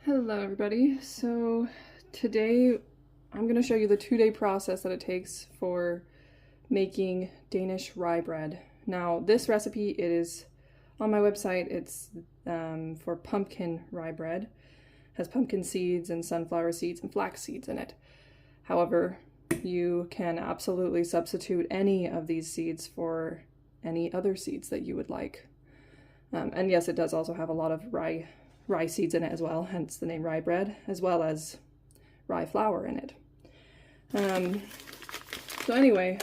Hello everybody. So today I'm going to show you the 2-day process that it takes for making Danish rye bread. Now this recipe, it is on my website. It's for pumpkin rye bread. It has pumpkin seeds and sunflower seeds and flax seeds in it. However, you can absolutely substitute any of these seeds for any other seeds that you would like. And yes, it does also have a lot of rye seeds in it as well, hence the name rye bread, as well as rye flour in it. So anyway,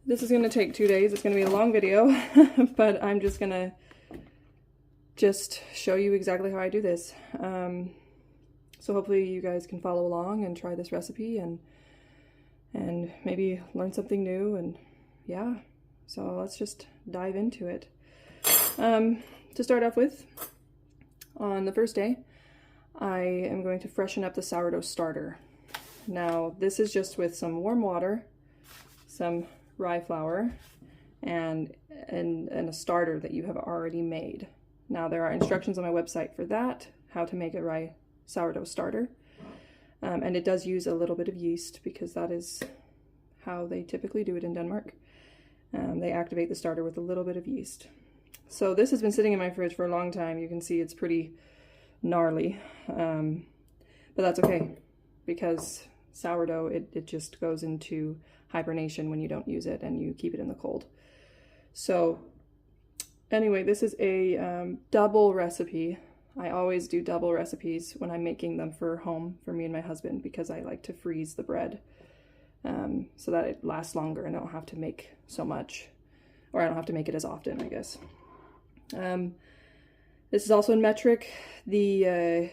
this is going to take 2 days. It's going to be a long video, but I'm just going to show you exactly how I do this. So hopefully you guys can follow along and try this recipe and maybe learn something new, and yeah, so let's just dive into it. To start off with, on the first day, I am going to freshen up the sourdough starter. Now, this is just with some warm water, some rye flour, and a starter that you have already made. Now, there are instructions on my website for that, how to make a rye sourdough starter. And it does use a little bit of yeast because that is how they typically do it in Denmark. They activate the starter with a little bit of yeast. So this has been sitting in my fridge for a long time. You can see it's pretty gnarly, but that's okay because sourdough, it just goes into hibernation when you don't use it and you keep it in the cold. So anyway, this is a double recipe. I always do double recipes when I'm making them for home for me and my husband because I like to freeze the bread so that it lasts longer and I don't have to make so much, or I don't have to make it as often, I guess. This is also in metric. On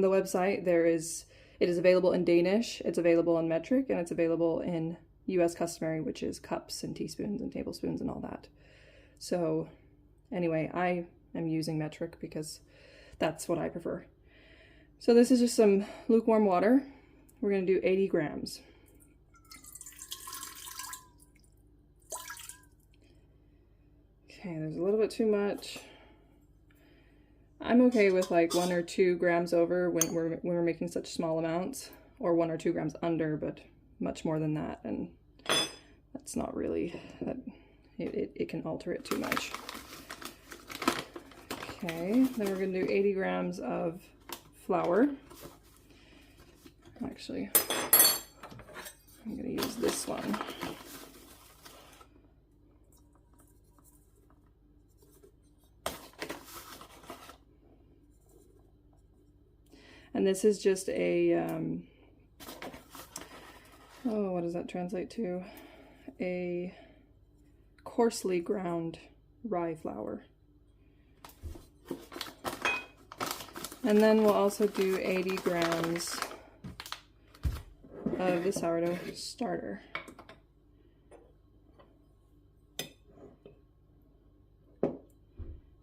the website it is available in Danish, it's available in metric, and it's available in US customary, which is cups and teaspoons and tablespoons and all that. So anyway, I am using metric because that's what I prefer. So this is just some lukewarm water. We're going to do 80 grams. Okay, there's a little bit too much. I'm okay with like 1 or 2 grams over when we're making such small amounts, or 1 or 2 grams under, but much more than that, and that's not really, it can alter it too much. Okay, then we're going to do 80 grams of flour. Actually, I'm going to use this one. And this is just a, what does that translate to? A coarsely ground rye flour. And then we'll also do 80 grams of the sourdough starter.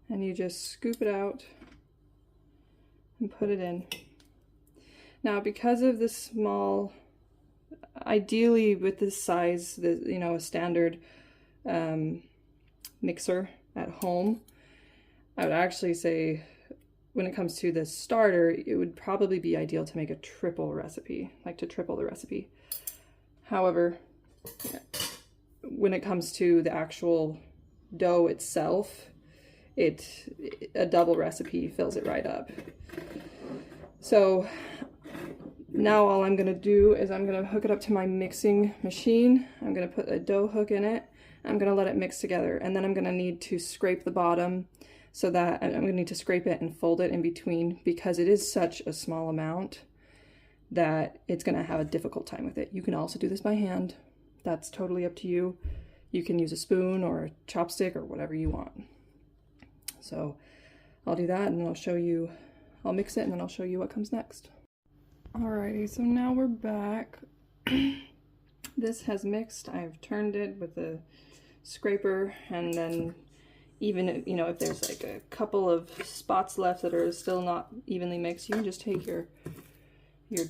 And you just scoop it out and put it in. Now, because of the small, ideally with this size, a standard mixer at home, I would actually say when it comes to the starter, it would probably be ideal to make a triple recipe, like to triple the recipe. However, when it comes to the actual dough itself, a double recipe fills it right up. So now all I'm going to do is I'm going to hook it up to my mixing machine. I'm going to put a dough hook in it. I'm going to let it mix together, and then I'm going to need to scrape the bottom so that I'm going to need to scrape it and fold it in between because it is such a small amount that it's going to have a difficult time with it. You can also do this by hand. That's totally up to you. You can use a spoon or a chopstick or whatever you want. So I'll do that and then I'll mix it and then I'll show you what comes next. Alrighty, so now we're back. This has mixed. I've turned it with a scraper, and then even if there's like a couple of spots left that are still not evenly mixed, you can just take your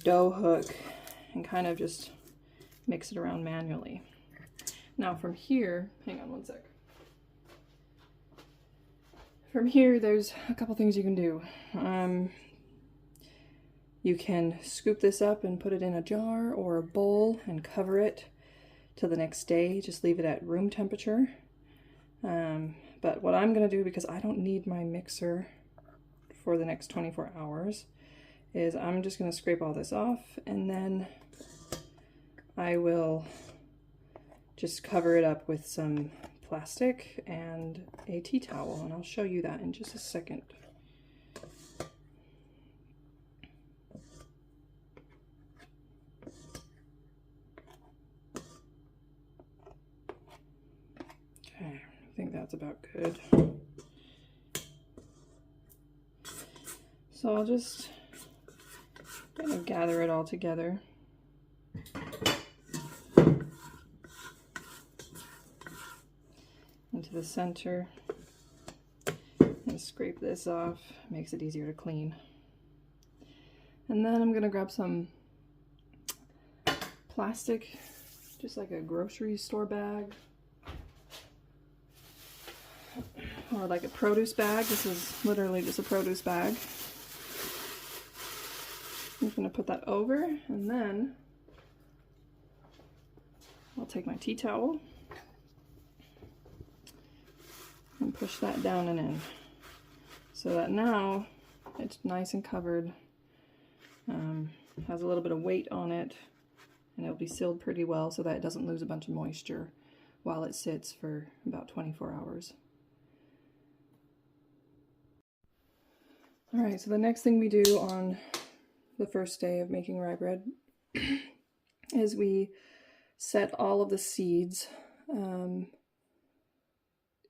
dough hook and kind of just mix it around manually. Now from here, hang on one sec. from here, there's a couple things you can do. You can scoop this up and put it in a jar or a bowl and cover it till the next day. Just leave it at room temperature. But what I'm going to do, because I don't need my mixer for the next 24 hours, is I'm just going to scrape all this off, and then I will just cover it up with some plastic and a tea towel, and I'll show you that in just a second. Okay, I think that's about good. So I'll just kind of gather it all together. Into the center and scrape this off. Makes it easier to clean. And then I'm gonna grab some plastic, just like a grocery store bag or like a produce bag. This is literally just a produce bag. I'm just gonna put that over, and then I'll take my tea towel and push that down and in, so that now it's nice and covered, has a little bit of weight on it, and it'll be sealed pretty well so that it doesn't lose a bunch of moisture while it sits for about 24 hours. Alright, so the next thing we do on the first day of making rye bread is we set all of the seeds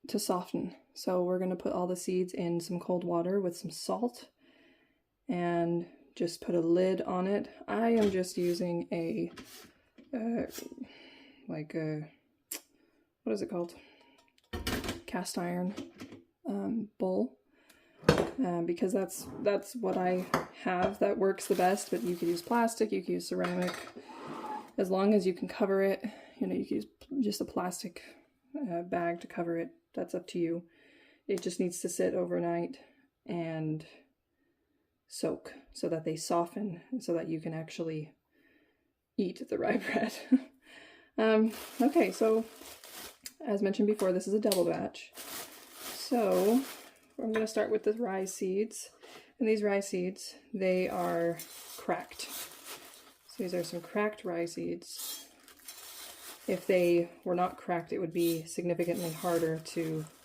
to soften. So we're going to put all the seeds in some cold water with some salt and just put a lid on it. I am just using a what is it called? Cast iron bowl, because that's what I have that works the best. But you could use plastic, you could use ceramic, as long as you can cover it. You know, you could use just a plastic bag to cover it. That's up to you. It just needs to sit overnight and soak so that they soften, so that you can actually eat the rye bread. Okay, so as mentioned before, this is a double batch. So I'm going to start with the rye seeds. And these rye seeds, they are cracked. So these are some cracked rye seeds. If they were not cracked, it would be significantly harder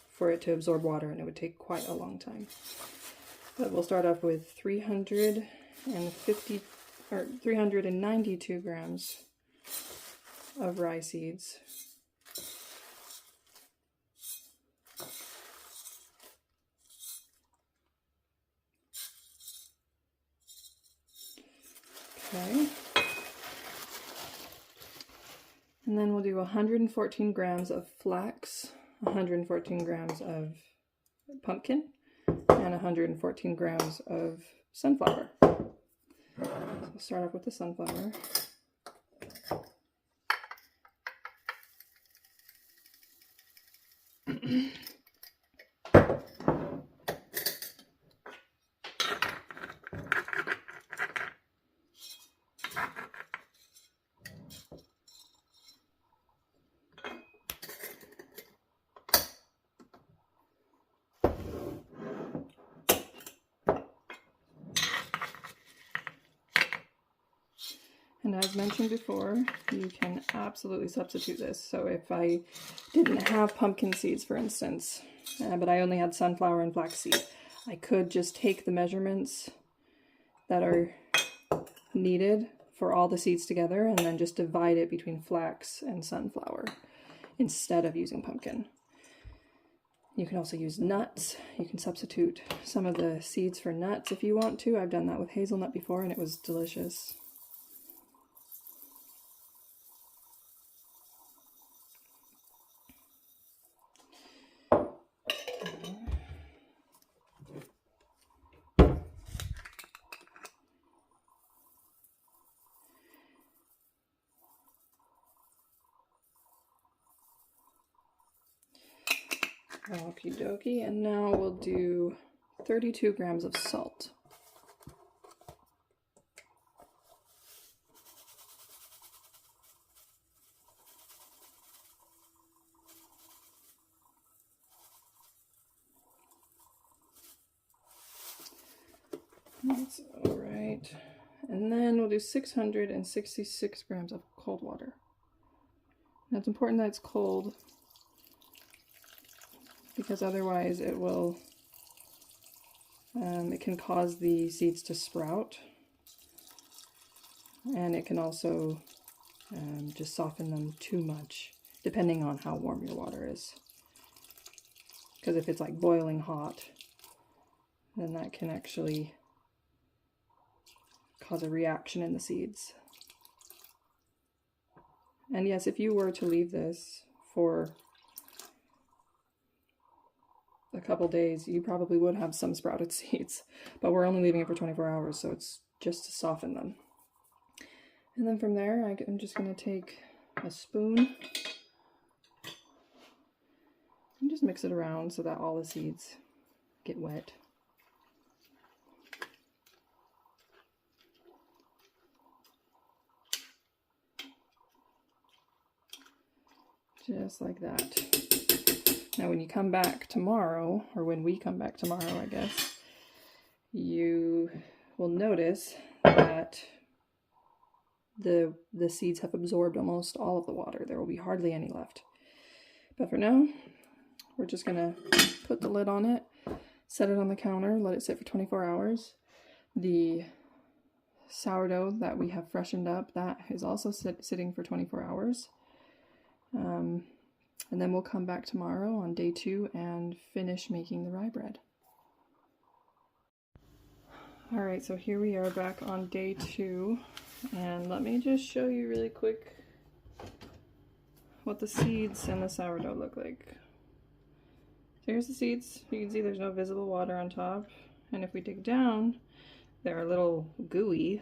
for it to absorb water, and it would take quite a long time. But we'll start off with 392 grams of rye seeds. Okay. And then we'll do 114 grams of flax, 114 grams of pumpkin, and 114 grams of sunflower. So we'll start off with the sunflower. And as mentioned before, you can absolutely substitute this. So if I didn't have pumpkin seeds, for instance, but I only had sunflower and flaxseed, I could just take the measurements that are needed for all the seeds together and then just divide it between flax and sunflower instead of using pumpkin. You can also use nuts. You can substitute some of the seeds for nuts if you want to. I've done that with hazelnut before and it was delicious. Okie dokie, and now we'll do 32 grams of salt. That's all right. And then we'll do 666 grams of cold water. Now it's important that it's cold, because otherwise it will, it can cause the seeds to sprout, and it can also just soften them too much, depending on how warm your water is. Because if it's like boiling hot, then that can actually cause a reaction in the seeds. And yes, if you were to leave this for a couple days, you probably would have some sprouted seeds, but we're only leaving it for 24 hours, so it's just to soften them. And then from there, I'm just going to take a spoon and just mix it around so that all the seeds get wet. Just like that. Now when you come back tomorrow, or when we come back tomorrow, I guess, you will notice that the seeds have absorbed almost all of the water. There will be hardly any left. But for now, we're just gonna put the lid on it, set it on the counter, let it sit for 24 hours. The sourdough that we have freshened up, that is also sitting for 24 hours. And then we'll come back tomorrow on day 2 and finish making the rye bread. Alright, so here we are back on day 2, and let me just show you really quick what the seeds and the sourdough look like. So here's the seeds. You can see there's no visible water on top, and if we dig down, they're a little gooey,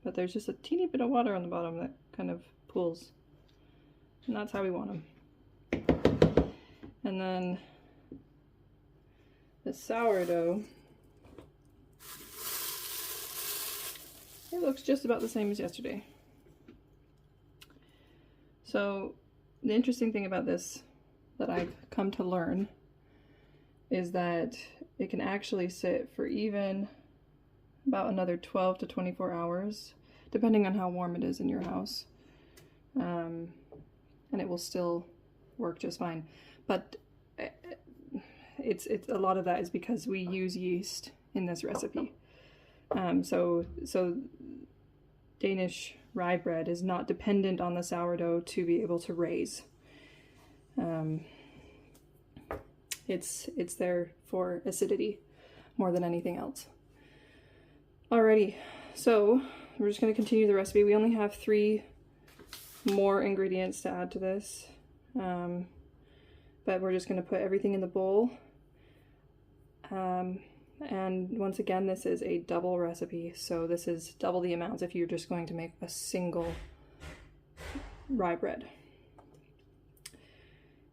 but there's just a teeny bit of water on the bottom that kind of pools. And that's how we want them. And then the sourdough, it looks just about the same as yesterday. So the interesting thing about this that I've come to learn is that it can actually sit for even about another 12 to 24 hours, depending on how warm it is in your house. And it will still work just fine. But it's a lot of that is because we use yeast in this recipe. So Danish rye bread is not dependent on the sourdough to be able to raise. It's there for acidity more than anything else. Alrighty, so we're just going to continue the recipe. We only have 3 more ingredients to add to this, but we're just going to put everything in the bowl. And once again, this is a double recipe, so this is double the amounts if you're just going to make a single rye bread.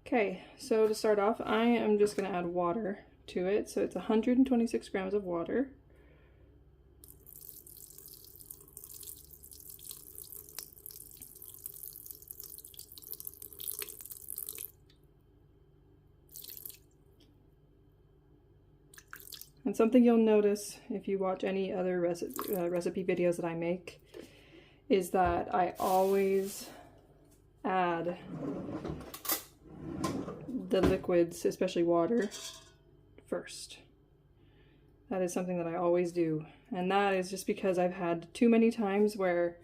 Okay, so to start off, I am just going to add water to it. So it's 126 grams of water. And something you'll notice if you watch any other recipe videos that I make is that I always add the liquids, especially water, first. That is something that I always do. And that is just because I've had too many times where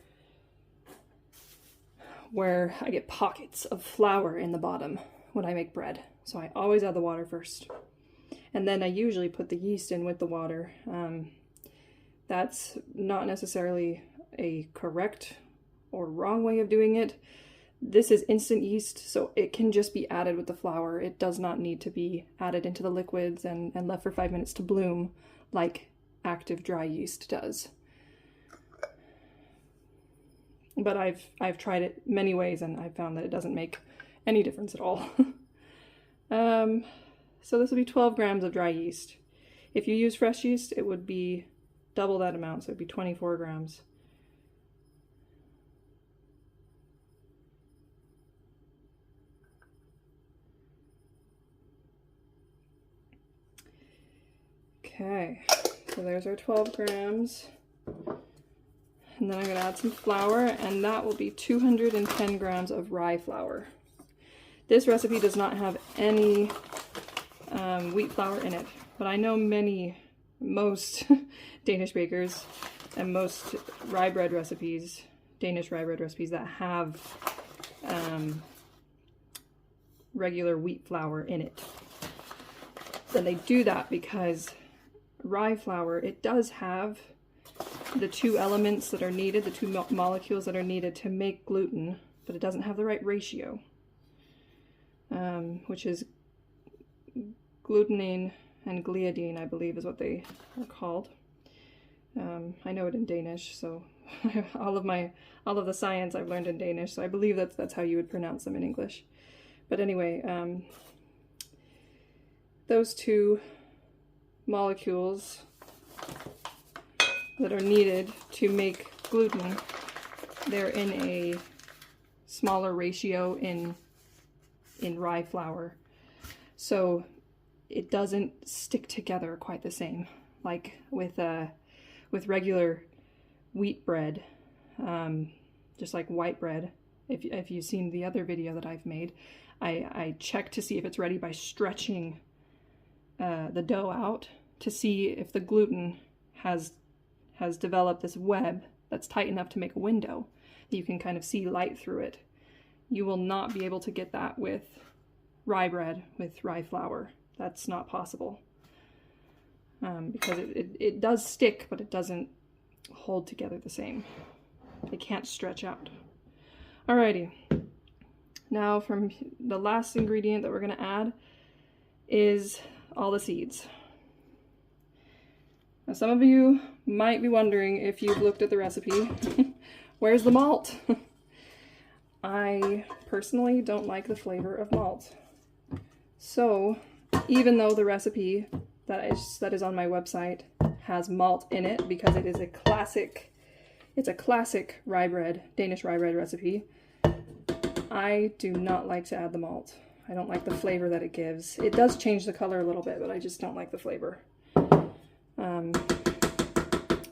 I get pockets of flour in the bottom when I make bread. So I always add the water first. And then I usually put the yeast in with the water. That's not necessarily a correct or wrong way of doing it. This is instant yeast, so it can just be added with the flour. It does not need to be added into the liquids and left for 5 minutes to bloom like active dry yeast does. But I've tried it many ways and I've found that it doesn't make any difference at all. So this will be 12 grams of dry yeast. If you use fresh yeast, it would be double that amount, so it would be 24 grams. Okay, so there's our 12 grams. And then I'm going to add some flour, and that will be 210 grams of rye flour. This recipe does not have any wheat flour in it, but I know most Danish bakers and most rye bread recipes, Danish rye bread recipes that have regular wheat flour in it. And they do that because rye flour, it does have the two elements that are needed, the two molecules that are needed to make gluten, but it doesn't have the right ratio, which is glutenine and gliadine, I believe is what they are called. I know it in Danish, so all of the science I've learned in Danish, so I believe that's how you would pronounce them in English. But anyway, those two molecules that are needed to make gluten, they're in a smaller ratio in rye flour. So it doesn't stick together quite the same like with regular wheat bread, just like white bread. If you've seen the other video that I've made, I check to see if it's ready by stretching the dough out to see if the gluten has developed this web that's tight enough to make a window that you can kind of see light through it. You will not be able to get that with rye bread, with rye flour. That's not possible. Because it does stick, but it doesn't hold together the same. It can't stretch out. Alrighty. Now from the last ingredient that we're going to add is all the seeds. Now some of you might be wondering, if you've looked at the recipe, where's the malt? I personally don't like the flavor of malt. So even though the recipe that is on my website has malt in it, because it is a classic rye bread, Danish rye bread recipe, I do not like to add the malt. I don't like the flavor that it gives. It does change the color a little bit, but I just don't like the flavor.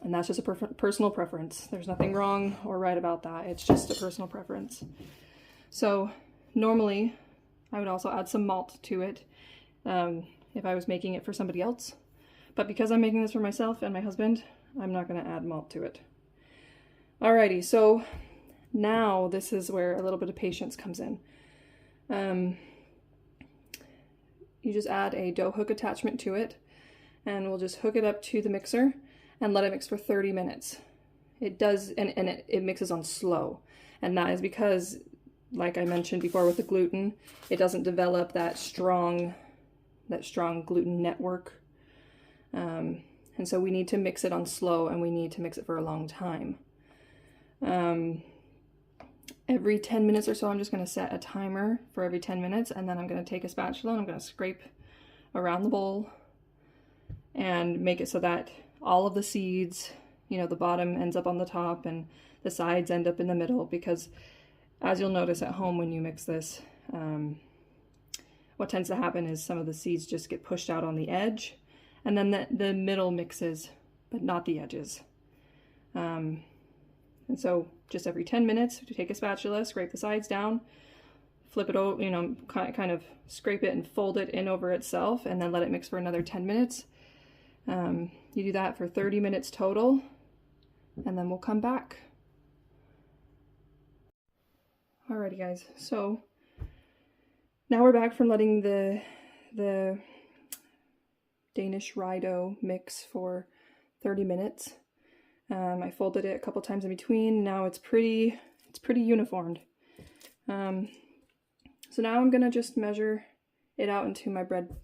And that's just a personal preference. There's nothing wrong or right about that. It's just a personal preference. So normally I would also add some malt to it if I was making it for somebody else. But because I'm making this for myself and my husband, I'm not going to add malt to it. Alrighty, so now this is where a little bit of patience comes in. You just add a dough hook attachment to it, and we'll just hook it up to the mixer and let it mix for 30 minutes. It does, and it mixes on slow. And that is because, like I mentioned before with the gluten, it doesn't develop that strong gluten network. And so we need to mix it on slow, and we need to mix it for a long time. Every 10 minutes or so, I'm just going to set a timer for every 10 minutes, and then I'm going to take a spatula and I'm going to scrape around the bowl and make it so that all of the seeds, you know, the bottom ends up on the top and the sides end up in the middle, because as you'll notice at home when you mix this, what tends to happen is some of the seeds just get pushed out on the edge, and then the middle mixes, but not the edges. And so just every 10 minutes, to take a spatula, scrape the sides down, flip it over, you know, kind of scrape it and fold it in over itself, and then let it mix for another 10 minutes. You do that for 30 minutes total, and then we'll come back. Alrighty guys, so now we're back from letting the Danish rye dough mix for 30 minutes. I folded it a couple times in between. Now it's pretty uniformed. So now I'm gonna just measure it out into my bread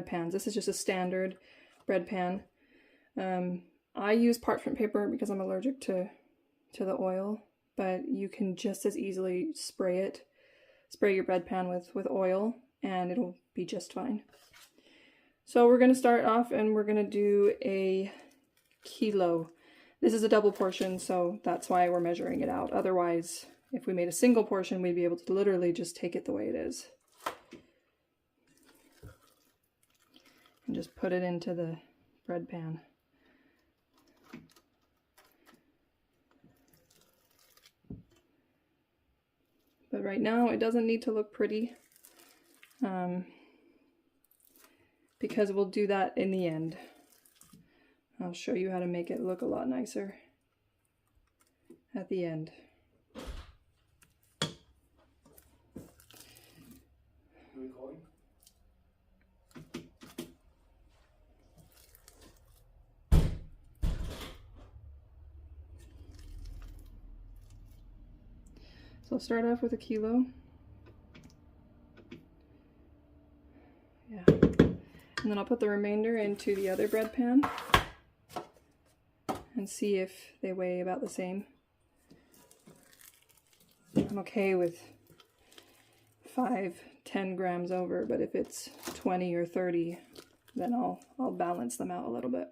pans. This is just a standard bread pan. I use parchment paper because I'm allergic to the oil, but you can just as easily spray your bread pan with oil, and it'll be just fine. So we're going to start off and we're going to do a kilo. This is a double portion, so that's why we're measuring it out. Otherwise, if we made a single portion, we'd be able to literally just take it the way it is. And just put it into the bread pan. But right now, it doesn't need to look pretty. Because we'll do that in the end. I'll show you how to make it look a lot nicer at the end. So I'll start off with a kilo. Yeah. And then I'll put the remainder into the other bread pan and see if they weigh about the same. I'm okay with 5-10 grams over, but if it's 20 or 30, then I'll balance them out a little bit.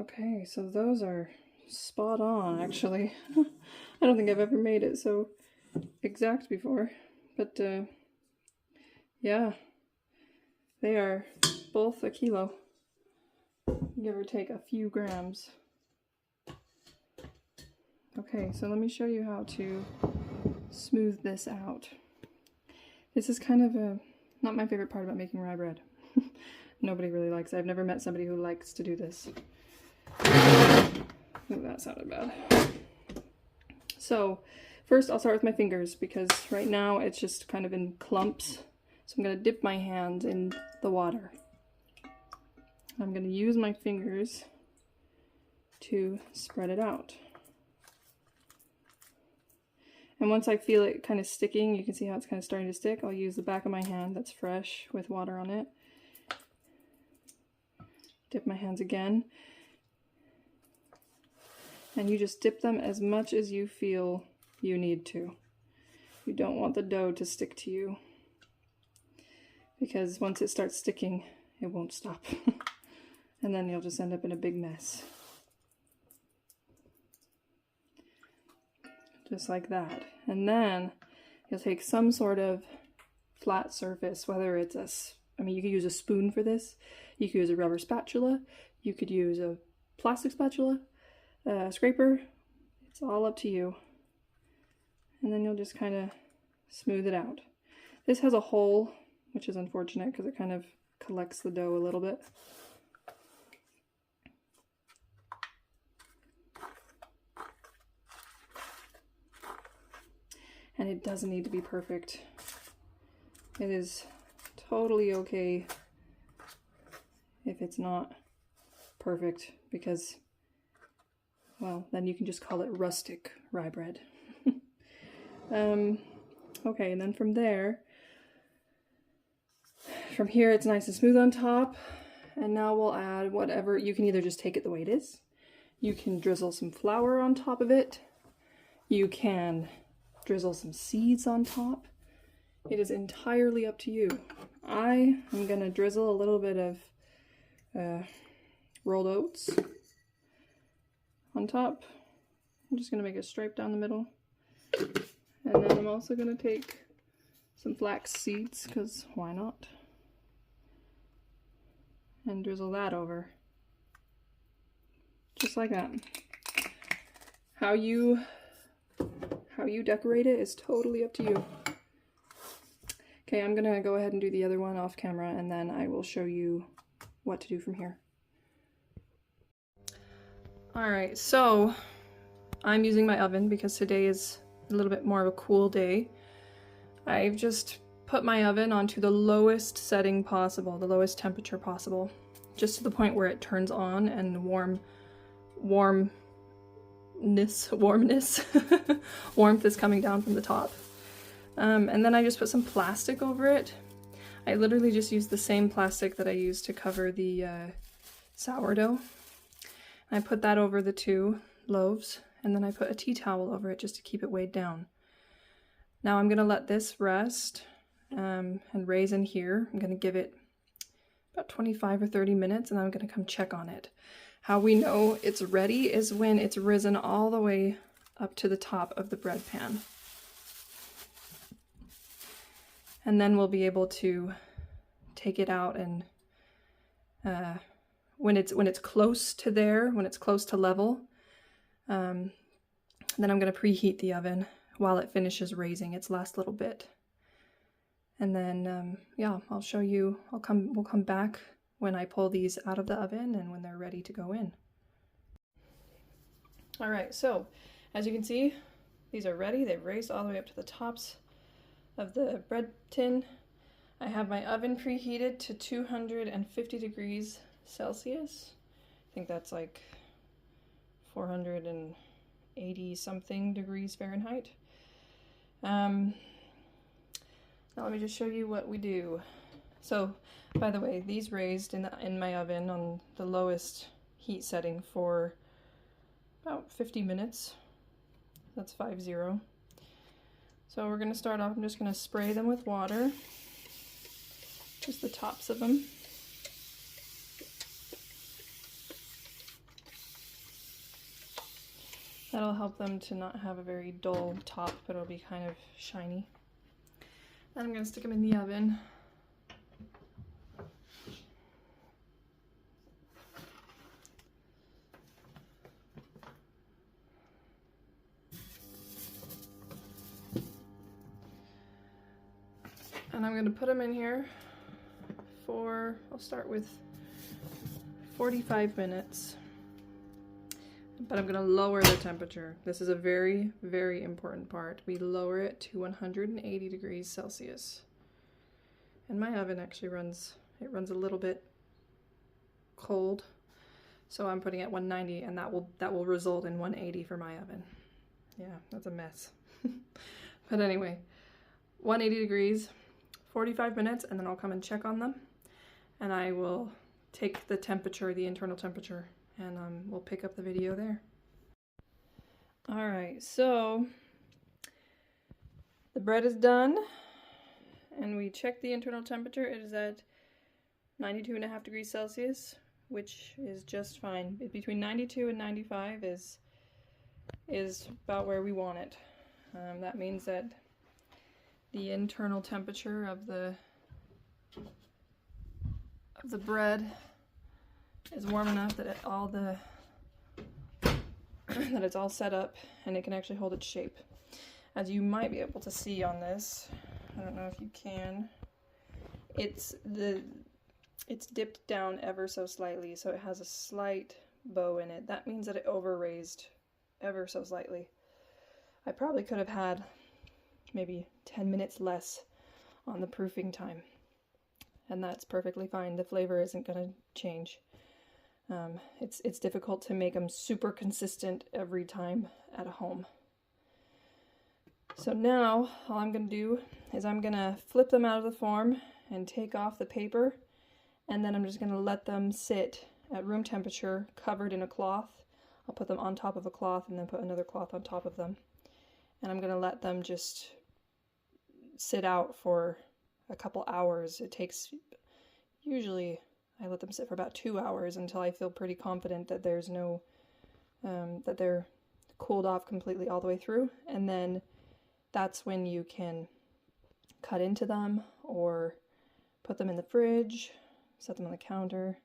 Okay, so those are spot on, actually. I don't think I've ever made it so exact before, but yeah, they are both a kilo, give or take a few grams. Okay, so let me show you how to smooth this out. This is kind of not my favorite part about making rye bread. Nobody really likes it. I've never met somebody who likes to do this. Oh, that sounded bad. So first I'll start with my fingers because right now it's just kind of in clumps. So I'm going to dip my hands in the water. I'm going to use my fingers to spread it out. And once I feel it kind of sticking, you can see how it's kind of starting to stick, I'll use the back of my hand that's fresh with water on it. Dip my hands again. And you just dip them as much as you feel you need to. You don't want the dough to stick to you, because once it starts sticking, it won't stop. And then you'll just end up in a big mess. Just like that. And then you'll take some sort of flat surface, whether it's you could use a spoon for this, you could use a rubber spatula, you could use a plastic spatula, scraper, it's all up to you. And then you'll just kind of smooth it out. This has a hole, which is unfortunate because it kind of collects the dough a little bit. And it doesn't need to be perfect. It is totally okay if it's not perfect, because, well, then you can just call it rustic rye bread. Okay, and then from here it's nice and smooth on top, and now we'll add whatever. You can either just take it the way it is, you can drizzle some flour on top of it, you can drizzle some seeds on top. It is entirely up to you. I am gonna drizzle a little bit of rolled oats on top. I'm just gonna make a stripe down the middle. And then I'm also gonna take some flax seeds, because why not? And drizzle that over. Just like that. How you decorate it is totally up to you. Okay, I'm gonna go ahead and do the other one off camera, and then I will show you what to do from here. Alright, so I'm using my oven because today is a little bit more of a cool day. I've just put my oven onto the lowest setting possible, the lowest temperature possible, just to the point where it turns on and warmth is coming down from the top. And then I just put some plastic over it. I literally just used the same plastic that I used to cover the sourdough. I put that over the 2 loaves, and then I put a tea towel over it just to keep it weighed down. Now I'm gonna let this rest and raise in here. I'm gonna give it about 25 or 30 minutes, and I'm gonna come check on it. How we know it's ready is when it's risen all the way up to the top of the bread pan. And then we'll be able to take it out, and when it's close to there, when it's close to level, then I'm going to preheat the oven while it finishes raising its last little bit. And then yeah, I'll show you. We'll come back when I pull these out of the oven and when they're ready to go in. All right, so as you can see, these are ready. They've raised all the way up to the tops of the bread tin. I have my oven preheated to 250 degrees Celsius. I think that's like 480 something degrees Fahrenheit. Now let me just show you what we do. So, by the way, these raised in my oven on the lowest heat setting for about 50 minutes. That's 50. So we're going to start off, I'm just going to spray them with water, just the tops of them. That'll help them to not have a very dull top, but it'll be kind of shiny. And I'm going to stick them in the oven. And I'm going to put them in here for, I'll start with 45 minutes. But I'm going to lower the temperature. This is a very, very important part. We lower it to 180 degrees Celsius. And my oven actually runs a little bit cold. So I'm putting it at 190, and that will result in 180 for my oven. Yeah, that's a mess. But anyway, 180 degrees. 45 minutes, and then I'll come and check on them, and I will take the temperature, the internal temperature, and we'll pick up the video there. Alright, so the bread is done, and we checked the internal temperature. It is at 92.5 degrees Celsius, which is just fine. Between 92 and 95 is about where we want it. That means that the internal temperature of the bread is warm enough that that it's all set up and it can actually hold its shape. As you might be able to see on this, I don't know if you can, it's dipped down ever so slightly, so it has a slight bow in it. That means that it over raised ever so slightly. I probably could have had maybe 10 minutes less on the proofing time, and that's perfectly fine. The flavor isn't going to change. It's difficult to make them super consistent every time at home. So now all I'm going to do is I'm going to flip them out of the form and take off the paper, and then I'm just going to let them sit at room temperature covered in a cloth. I'll put them on top of a cloth and then put another cloth on top of them, and I'm going to let them just sit out for a couple hours. It takes, usually I let them sit for about 2 hours until I feel pretty confident that there's no, that they're cooled off completely all the way through. And then that's when you can cut into them or put them in the fridge, set them on the counter,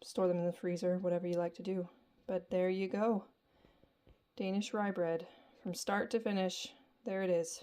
store them in the freezer, whatever you like to do. But there you go. Danish rye bread from start to finish. There it is.